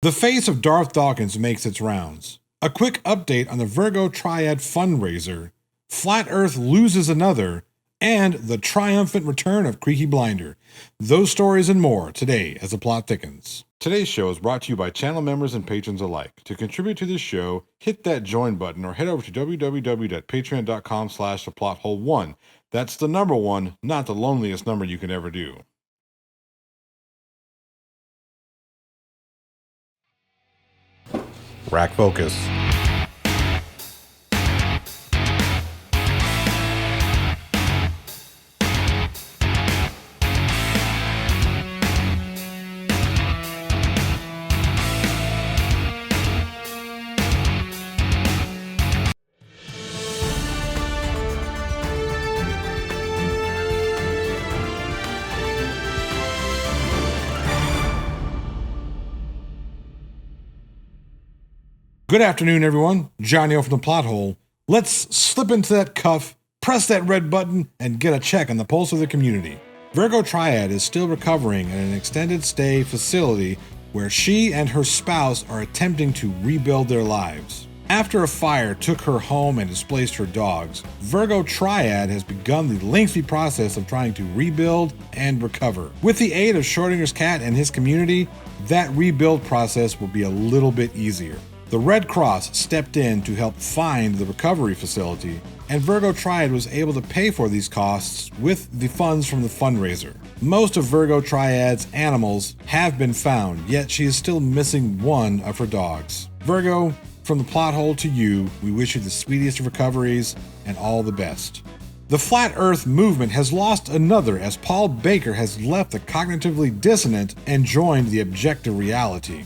The face of Daft Dawkins makes its rounds. A quick update on the Virgo Triad fundraiser, Flat Earth loses another, and the triumphant return of Creaky Blinder. Those stories and more today as the plot thickens. Today's show is brought to you by channel members and patrons alike. To contribute to this show, hit that join button or head over to www.patreon.com/theplothole1. That's the number one, not the loneliest number you can ever do. Rack focus. Good afternoon, everyone. Johnny O from the Plot Hole. Let's slip into that cuff, press that red button, and get a check on the pulse of the community. Virgo Triad is still recovering in an extended stay facility where she and her spouse are attempting to rebuild their lives. After a fire took her home and displaced her dogs, Virgo Triad has begun the lengthy process of trying to rebuild and recover. With the aid of Schrodinger's cat and his community, that rebuild process will be a little bit easier. The Red Cross stepped in to help find the recovery facility, and Virgo Triad was able to pay for these costs with the funds from the fundraiser. Most of Virgo Triad's animals have been found, yet she is still missing one of her dogs. Virgo, from the Plot Hole to you, we wish you the speediest of recoveries and all the best. The Flat Earth movement has lost another as Paul Baker has left the cognitively dissonant and joined the objective reality.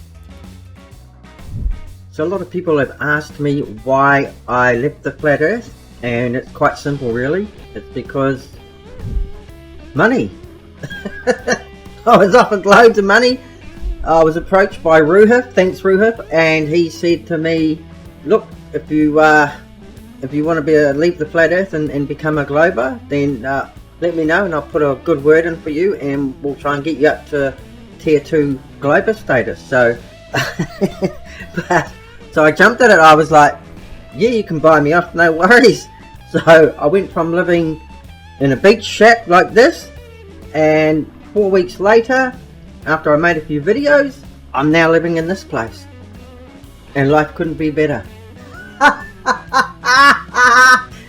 So a lot of people have asked me why I left the Flat Earth, and it's quite simple really. It's because money. I was offered loads of money. I was approached by Ruhif, thanks Ruhif, and he said to me, look, if you want to leave the Flat Earth and become a Glober, then let me know and I'll put a good word in for you and we'll try and get you up to Tier 2 Glober status. So So I jumped at it. I was like, yeah, you can buy me off, no worries. So I went from living in a beach shack like this, and 4 weeks later, after I made a few videos, I'm now living in this place. And life couldn't be better.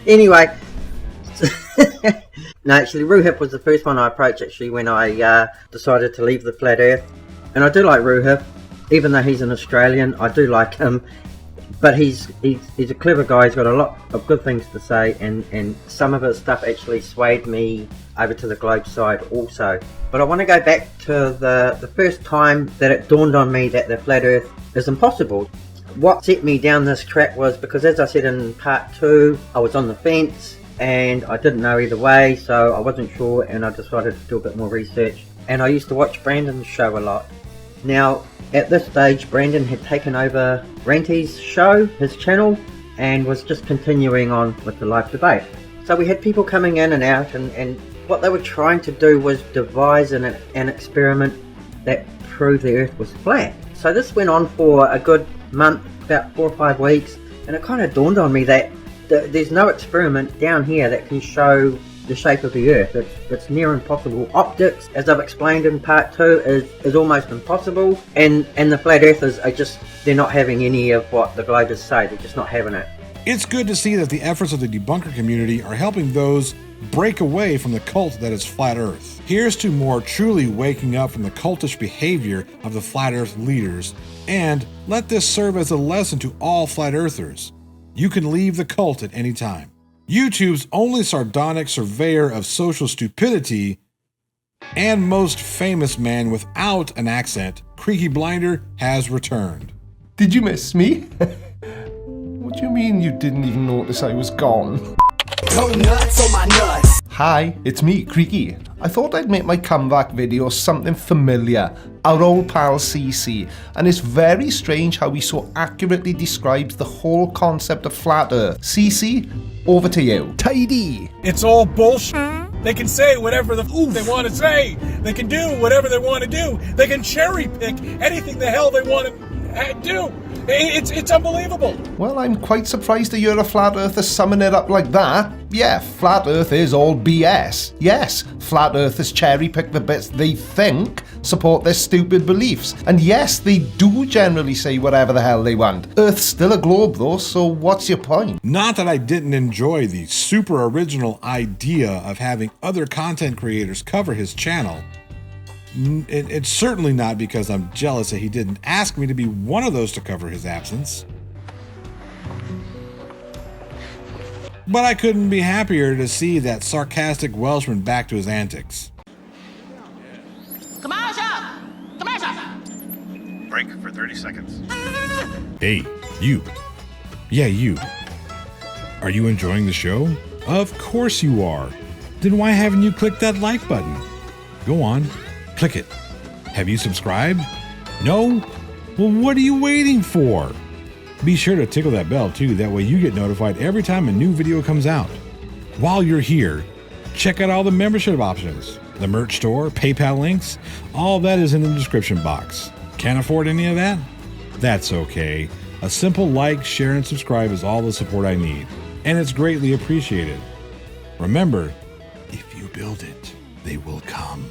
Anyway. No, actually, Ruhif was the first one I approached actually when I decided to leave the Flat Earth. And I do like Ruhif. Even though he's an Australian, I do like him, but he's a clever guy. He's got a lot of good things to say, and some of his stuff actually swayed me over to the Globe side also. But I want to go back to the first time that it dawned on me that the Flat Earth is impossible. What set me down this track was because, as I said in part 2, I was on the fence and I didn't know either way, so I wasn't sure, and I decided to do a bit more research. And I used to watch Brandon's show a lot. Now, at this stage, Brandon had taken over Ranty's show, his channel, and was just continuing on with the live debate. So we had people coming in and out, and what they were trying to do was devise an experiment that proved the Earth was flat. So this went on for a good month, about 4 or 5 weeks, and it kind of dawned on me that there's no experiment down here that can show the shape of the Earth. It's near impossible. Optics, as I've explained in part 2, is almost impossible, and the Flat Earthers are just, they're not having any of what the Globers say. They're just not having it. It's good to see that the efforts of the debunker community are helping those break away from the cult that is Flat Earth. Here's to more truly waking up from the cultish behavior of the Flat Earth leaders, and let this serve as a lesson to all Flat Earthers. You can leave the cult at any time. YouTube's only sardonic surveyor of social stupidity and most famous man without an accent, Creaky Blinder, has returned. Did you miss me? What do you mean you didn't even notice I was gone? Go nuts on my nuts. Hi, it's me, Creaky. I thought I'd make my comeback video something familiar, our old pal CC, and it's very strange how he so accurately describes the whole concept of Flat Earth. CC, over to you. Tidy. It's all bullshit. They can say whatever the they want to say. They can do whatever they want to do. They can cherry pick anything the hell they want to I do. It's unbelievable. Well, I'm quite surprised to hear a flat earther summing it up like that. Yeah, flat earth is all BS. Yes, flat earthers cherry-pick the bits they think support their stupid beliefs. And yes, they do generally say whatever the hell they want. Earth's still a globe though, so what's your point? Not that I didn't enjoy the super original idea of having other content creators cover his channel. It's certainly not because I'm jealous that he didn't ask me to be one of those to cover his absence. But I couldn't be happier to see that sarcastic Welshman back to his antics. Break for 30 seconds. Hey, you. Yeah, you. Are you enjoying the show? Of course you are. Then why haven't you clicked that like button? Go on, click it. Have you subscribed? No? Well, what are you waiting for? Be sure to tickle that bell too, that way you get notified every time a new video comes out. While you're here, check out all the membership options, the merch store, PayPal links, all that is in the description box. Can't afford any of that? That's okay. A simple like, share, and subscribe is all the support I need, and it's greatly appreciated. Remember, if you build it, they will come.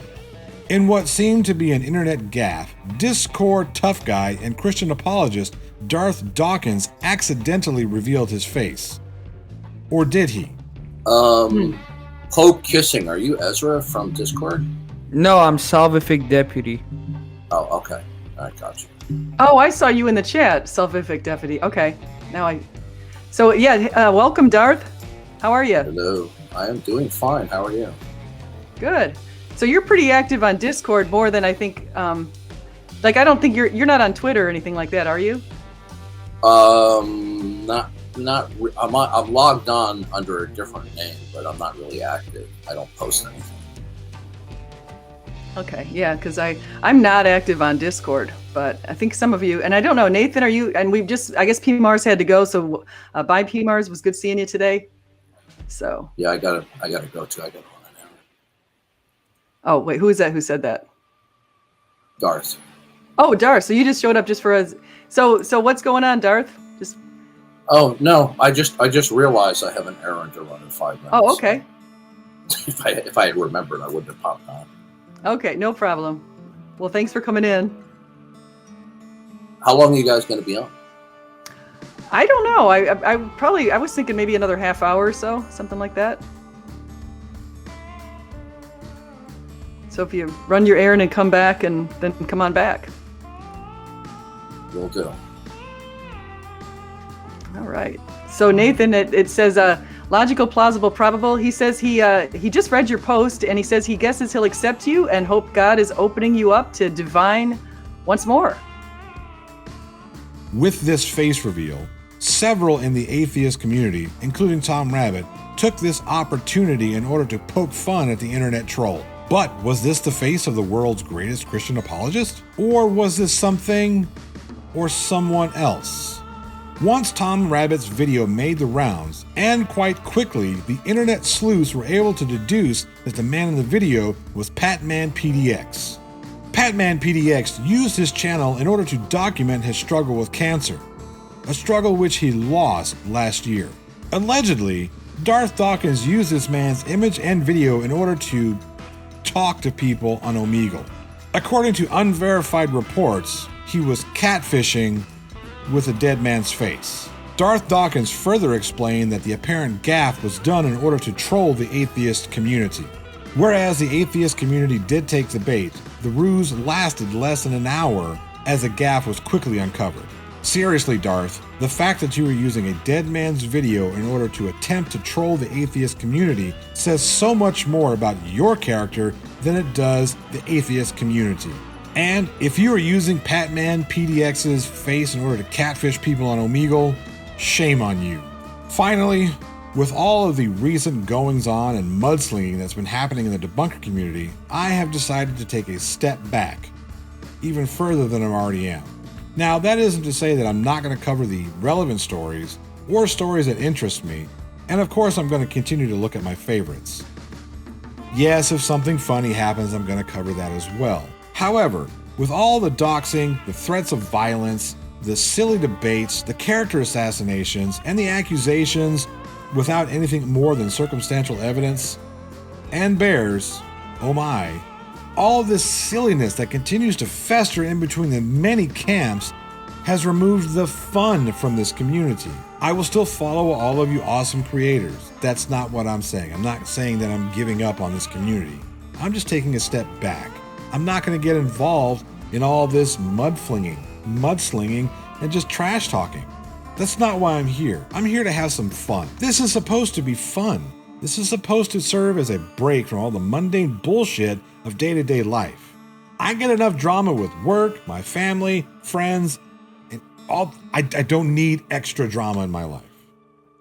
In what seemed to be an internet gaffe, Discord tough guy and Christian apologist Darth Dawkins accidentally revealed his face. Or did he? Pope Kissing, are you Ezra from Discord? No, I'm Salvific Deputy. Oh, okay. I got you. Oh, I saw you in the chat, Salvific Deputy. Okay, So yeah, welcome, Darth. How are you? Hello. I am doing fine. How are you? Good. So you're pretty active on Discord, more than I think. I don't think you're not on Twitter or anything like that, are you? I'm logged on under a different name, but I'm not really active. I don't post anything. Okay, yeah, because I'm not active on Discord, but I think some of you, and I don't know, Nathan, are you? And I guess P Mars had to go, so bye P Mars. Was good seeing you today. So yeah, I gotta go too. I got on an hour. Oh wait, who is that? Who said that? Darth. Oh, Darth. So you just showed up just for us. So what's going on, Darth? Just. Oh no, I just realized I have an errand to run in 5 minutes. Oh, okay. If I had remembered, I wouldn't have popped on. Okay, no problem. Well, thanks for coming in. How long are you guys going to be on? I don't know. I was thinking maybe another half hour or so, something like that. So if you run your errand and come back, and then come on back. Will do. All right. So Nathan, it says logical, plausible, probable. He says he just read your post, and he says he guesses he'll accept you and hope God is opening you up to divine once more. With this face reveal, several in the atheist community, including Tom Rabbit, took this opportunity in order to poke fun at the internet troll. But was this the face of the world's greatest Christian apologist? Or was this something or someone else? Once Tom Rabbit's video made the rounds, and quite quickly, the internet sleuths were able to deduce that the man in the video was Patman PDX. Patman PDX used his channel in order to document his struggle with cancer, a struggle which he lost last year. Allegedly, Darth Dawkins used this man's image and video in order to talk to people on Omegle. According to unverified reports, he was catfishing with a dead man's face. Darth Dawkins further explained that the apparent gaffe was done in order to troll the atheist community. Whereas the atheist community did take the bait, the ruse lasted less than an hour as the gaffe was quickly uncovered. Seriously, Darth, the fact that you were using a dead man's video in order to attempt to troll the atheist community says so much more about your character than it does the atheist community. And if you are using Patman PDX's face in order to catfish people on Omegle, shame on you. Finally, with all of the recent goings-on and mudslinging that's been happening in the debunker community, I have decided to take a step back, even further than I already am. Now, that isn't to say that I'm not going to cover the relevant stories or stories that interest me, and of course I'm going to continue to look at my favorites. Yes, if something funny happens, I'm going to cover that as well. However, with all the doxing, the threats of violence, the silly debates, the character assassinations, and the accusations without anything more than circumstantial evidence, and bears, oh my, all of this silliness that continues to fester in between the many camps has removed the fun from this community. I will still follow all of you awesome creators. That's not what I'm saying. I'm not saying that I'm giving up on this community. I'm just taking a step back. I'm not going to get involved in all this mudslinging, and just trash talking. That's not why I'm here. I'm here to have some fun. This is supposed to be fun. This is supposed to serve as a break from all the mundane bullshit of day-to-day life. I get enough drama with work, my family, friends, and all. I don't need extra drama in my life.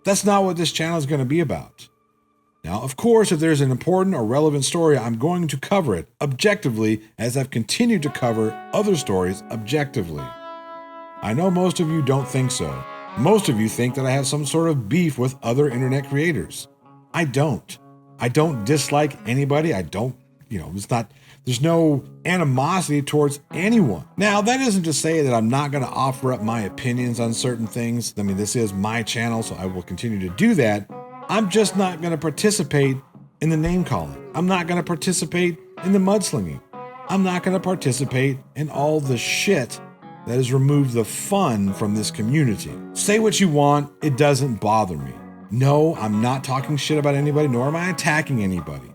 That's not what this channel is going to be about. Now, of course, if there's an important or relevant story, I'm going to cover it objectively, as I've continued to cover other stories objectively. I know most of you don't think so. Most of you think that I have some sort of beef with other internet creators. I don't. I don't dislike anybody. I don't, there's no animosity towards anyone. Now, that isn't to say that I'm not going to offer up my opinions on certain things. I mean, this is my channel, so I will continue to do that. I'm just not going to participate in the name calling. I'm not going to participate in the mudslinging. I'm not going to participate in all the shit that has removed the fun from this community. Say what you want, it doesn't bother me. No, I'm not talking shit about anybody, nor am I attacking anybody.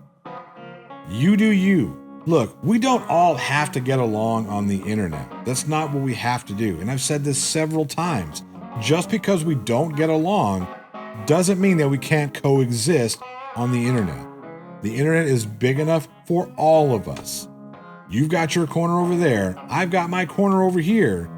You do you. Look, we don't all have to get along on the internet. That's not what we have to do. And I've said this several times. Just because we don't get along doesn't mean that we can't coexist on the internet. The internet is big enough for all of us. You've got your corner over there. I've got my corner over here.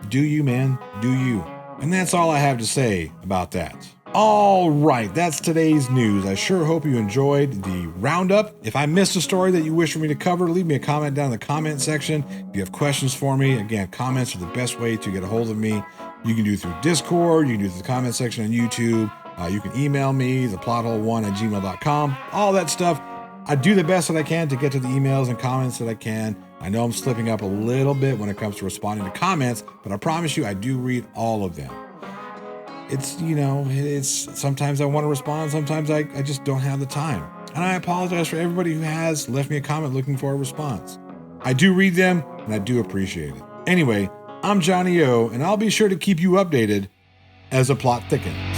Do you, man? Do you? And that's all I have to say about that. All right, that's today's news. I sure hope you enjoyed the roundup. If I missed a story that you wish for me to cover, leave me a comment down in the comment section. If you have questions for me, again, comments are the best way to get a hold of me. You can do it through Discord, you can do it through the comment section on YouTube. You can email me, theplothole1@gmail.com, all that stuff. I do the best that I can to get to the emails and comments that I can. I know I'm slipping up a little bit when it comes to responding to comments, but I promise you I do read all of them. It's sometimes I want to respond, sometimes I just don't have the time. And I apologize for everybody who has left me a comment looking for a response. I do read them, and I do appreciate it. Anyway, I'm Johnny O, and I'll be sure to keep you updated as the plot thickens.